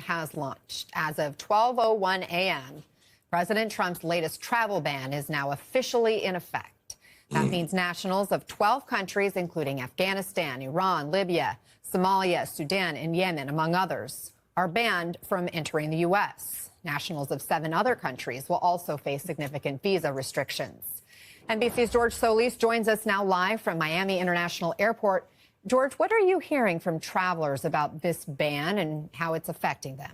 has launched. As of 12:01 a.m., President Trump's latest travel ban is now officially in effect. That means nationals of 12 countries, including Afghanistan, Iran, Libya, Somalia, Sudan, and Yemen, among others, are banned from entering the U.S. Nationals of 7 other countries will also face significant visa restrictions. NBC's George Solis joins us now live from Miami International Airport. George, what are you hearing from travelers about this ban and how it's affecting them?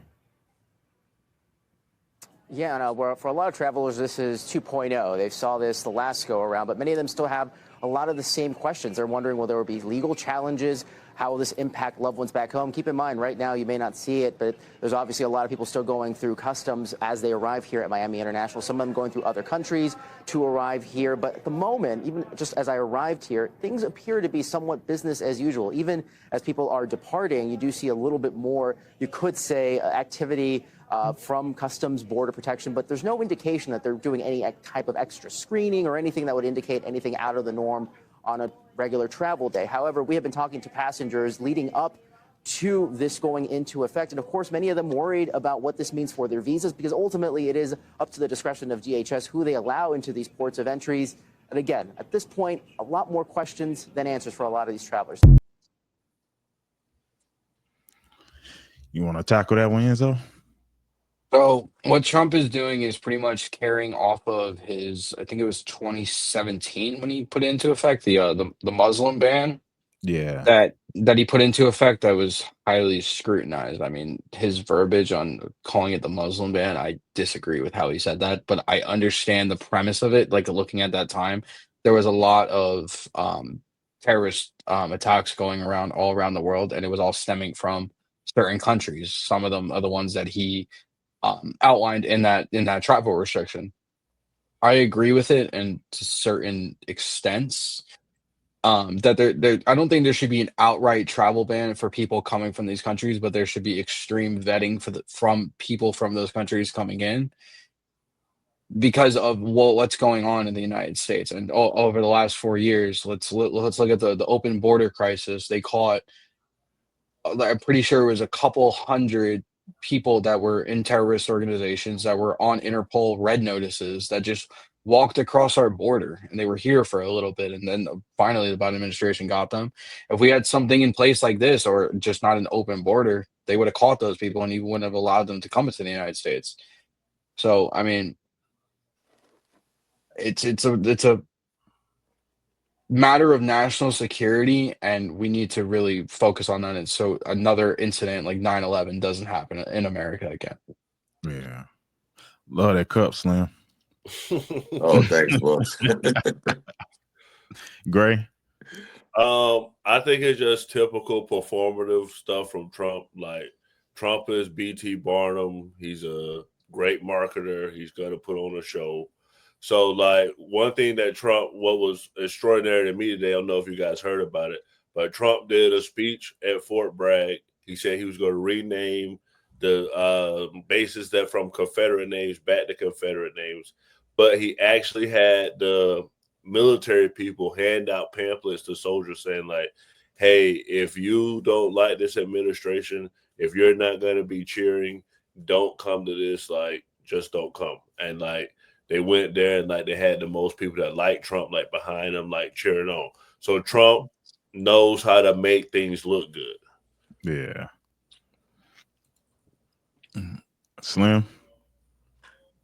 Yeah, no, for a lot of travelers, this is 2.0. They saw this the last go around, but many of them still have a lot of the same questions. They're wondering, will there be legal challenges? How will this impact loved ones back home? Keep in mind, right now, you may not see it, but there's obviously a lot of people still going through customs as they arrive here at Miami International. Some of them going through other countries to arrive here. But at the moment, even just as I arrived here, things appear to be somewhat business as usual. Even as people are departing, you do see a little bit more, you could say, activity from Customs Border Protection, but there's no indication that they're doing any type of extra screening or anything that would indicate anything out of the norm on a regular travel day. However, we have been talking to passengers leading up to this going into effect. And of course, many of them worried about what this means for their visas, because ultimately it is up to the discretion of DHS who they allow into these ports of entries. And again, at this point, a lot more questions than answers for a lot of these travelers. You want to tackle that one, Enzo? So what Trump is doing is pretty much carrying off of his, I think it was 2017 when he put into effect the Muslim ban Yeah. that he put into effect that was highly scrutinized. I mean, his verbiage on calling it the Muslim ban, I disagree with how he said that, but I understand the premise of it. Like looking at that time, there was a lot of terrorist attacks going around all around the world, and it was all stemming from certain countries. Some of them are the ones that he outlined in that travel restriction. I agree with it, and to certain extents, that there I don't think there should be an outright travel ban for people coming from these countries, but there should be extreme vetting from people from those countries coming in because of what's going on in the United States. And over the last 4 years, let's look at the open border crisis. They caught, I'm pretty sure it was a couple hundred people that were in terrorist organizations that were on Interpol red notices that just walked across our border, and they were here for a little bit, and then finally the Biden administration got them. If we had something in place like this, or just not an open border, they would have caught those people and even wouldn't have allowed them to come into the United States. So I mean, it's a matter of national security, and we need to really focus on that. And so another incident like 9/11 doesn't happen in America again. Yeah. Love that cup, Slim. Oh, thanks, boss. Gray? I think it's just typical performative stuff from Trump. Like, Trump is B.T. Barnum. He's a great marketer. He's going to put on a show. So, like, one thing that what was extraordinary to me today, I don't know if you guys heard about it, but Trump did a speech at Fort Bragg. He said he was going to rename the bases that from Confederate names back to Confederate names. But he actually had the military people hand out pamphlets to soldiers saying, like, hey, if you don't like this administration, if you're not going to be cheering, don't come to this. Like, just don't come. And, like, they went there, and like they had the most people that like Trump like behind them, like cheering on. So Trump knows how to make things look good. Yeah. Slim?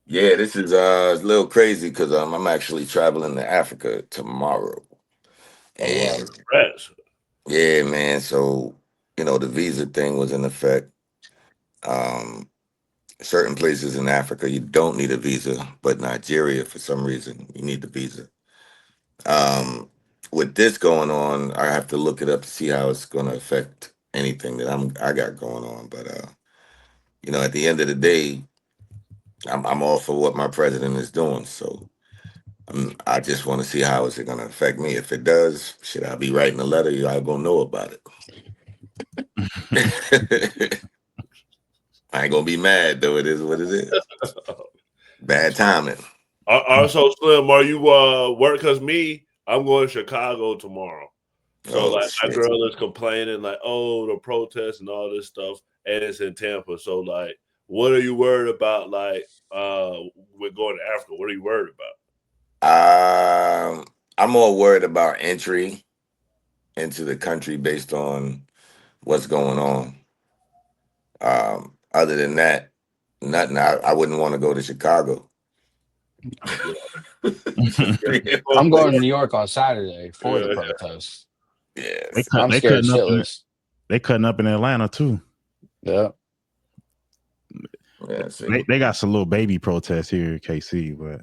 Yeah, this is a little crazy because I'm actually traveling to Africa tomorrow. And yeah, man. So, the visa thing was in effect. Certain places in Africa, you don't need a visa, but Nigeria, for some reason, you need the visa. With this going on, I have to look it up to see how it's going to affect anything that I got going on. But at the end of the day, I'm all for what my president is doing. So I just want to see how is it going to affect me. If it does, should I be writing a letter? Y'all gonna know about it. I ain't gonna be mad though. It is what it is. Bad timing. Also, Slim, are you work? Because I'm going to Chicago tomorrow. So my girl is complaining like, oh, the protests and all this stuff. and it's in Tampa. So like, what are you worried about? Like, with going to Africa, what are you worried about? I'm more worried about entry into the country based on what's going on. Other than that, nothing. I wouldn't want to go to Chicago. I'm going to New York on Saturday for the Yeah. protest. Yeah. I'm scared shitless. They cutting up in Atlanta too. Yeah. Yeah. See. They got some little baby protests here in KC, but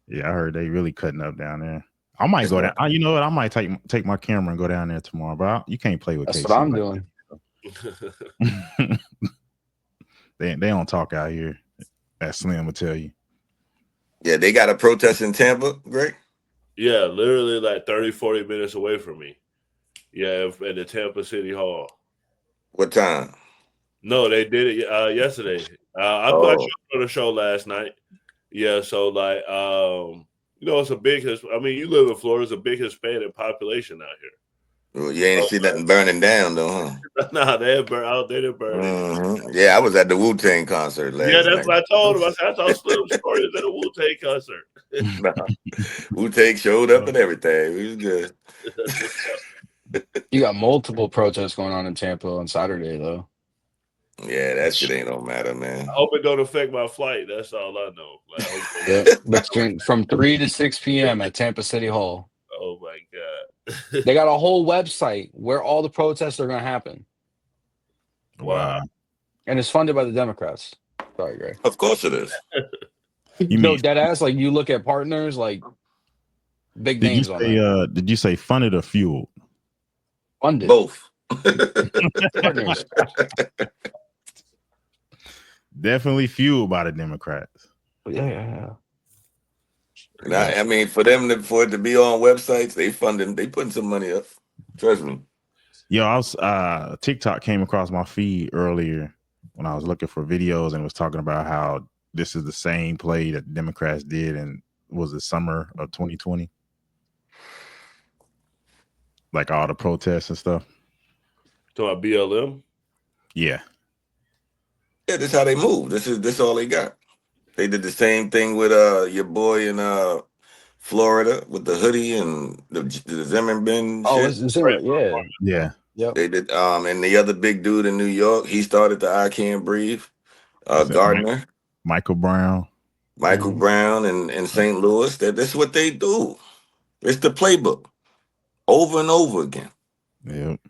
yeah, I heard they really cutting up down there. I might go down. You know what? I might take my camera and go down there tomorrow. But you can't play with That's KC. what I'm doing. They don't talk out here. That Slim will tell you. Yeah, they got a protest in Tampa, Greg? Yeah, literally like 30, 40 minutes away from me. Yeah, at the Tampa City Hall. What time? No, they did it yesterday. I put on the show last night. Yeah, so like, it's a big. I mean, you live in Florida; it's a big Hispanic population out here. Well, you ain't see nothing burning down though, huh? Nah, they didn't burn out. They didn't burn it. Yeah, I was at the Wu-Tang concert last night. Yeah, that's what I told him. I said, I thought Slim Shorty was at a Wu-Tang concert. Nah. Wu-Tang showed up and everything. It was good. You got multiple protests going on in Tampa on Saturday, though. Yeah, that shit ain't no matter, man. I hope it don't affect my flight. That's all I know. Between from 3 to 6 p.m. at Tampa City Hall. Oh my God. They got a whole website where all the protests are going to happen. Wow. And it's funded by the Democrats. Sorry, Greg. Of course it is. You mean dead ass? Like, you look at partners, like, big names on that. Did you say funded or fueled? Funded. Both. Partners. Definitely fueled by the Democrats. Yeah. I mean, for it to be on websites, they putting some money up. Trust me. Yo, I was TikTok came across my feed earlier when I was looking for videos and was talking about how this is the same play that the Democrats did in was the summer of 2020. Like all the protests and stuff. To our BLM? Yeah. Yeah, this is how they move. This all they got. They did the same thing with your boy in Florida with the hoodie and the Zimmerman. Oh, shit. it's Zimmerman. Yeah. Yep. They did. And the other big dude in New York, he started the I Can't Breathe. Gardner, Michael Brown, in St. Louis. That's what they do. It's the playbook over and over again. Yep.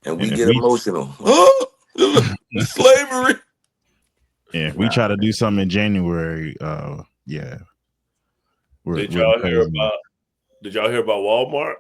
And we get emotional. Oh, slavery. Yeah, if we try to do something in January, yeah. Did y'all hear about Walmart?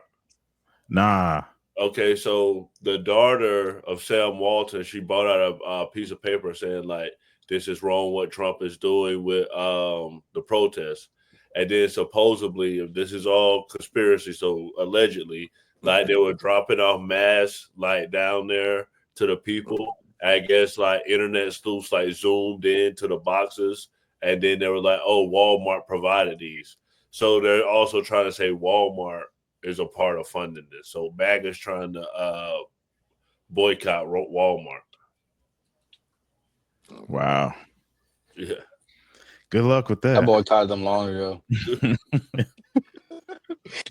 Nah. Okay, so the daughter of Sam Walton, she brought out a piece of paper saying like this is wrong what Trump is doing with the protests. And then supposedly, if this is all conspiracy, so allegedly, like they were dropping off masks like down there to the people. I guess like internet sleuths like zoomed in to the boxes, and then they were like, "Oh, Walmart provided these." So they're also trying to say Walmart is a part of funding this. So MAGA's trying to boycott Walmart. Wow. Yeah. Good luck with that. I boycotted them long ago.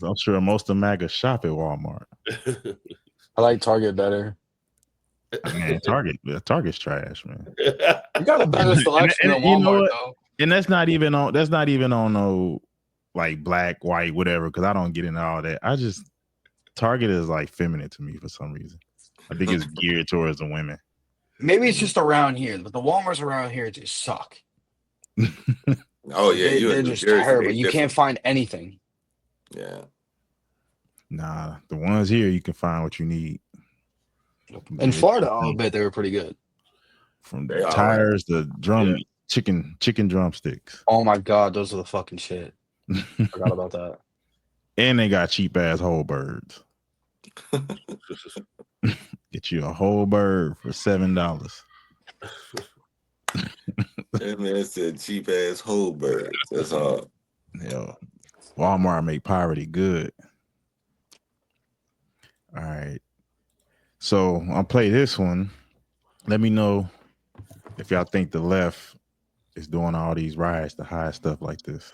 I'm sure most of MAGA shop at Walmart. I like Target better. Man, Target's trash, man. You got a better selection than Walmart, though. And that's not even on no like black, white, whatever, because I don't get into all that. Target is like feminine to me for some reason. I think it's geared towards the women. Maybe it's just around here, but the Walmarts around here just suck. Oh yeah, they're just terrible. You can't find anything. Yeah. Nah, the ones here you can find what you need. In Florida, I'll bet they were pretty good. From the tires, the chicken drumsticks. Oh my God, those are the fucking shit. Forgot about that. And they got cheap ass whole birds. Get you a whole bird for $7. That man said cheap ass whole birds. That's all. Yeah. Walmart make poverty good. All right. So I'll play this one. Let me know if y'all think the left is doing all these riots to hide stuff like this.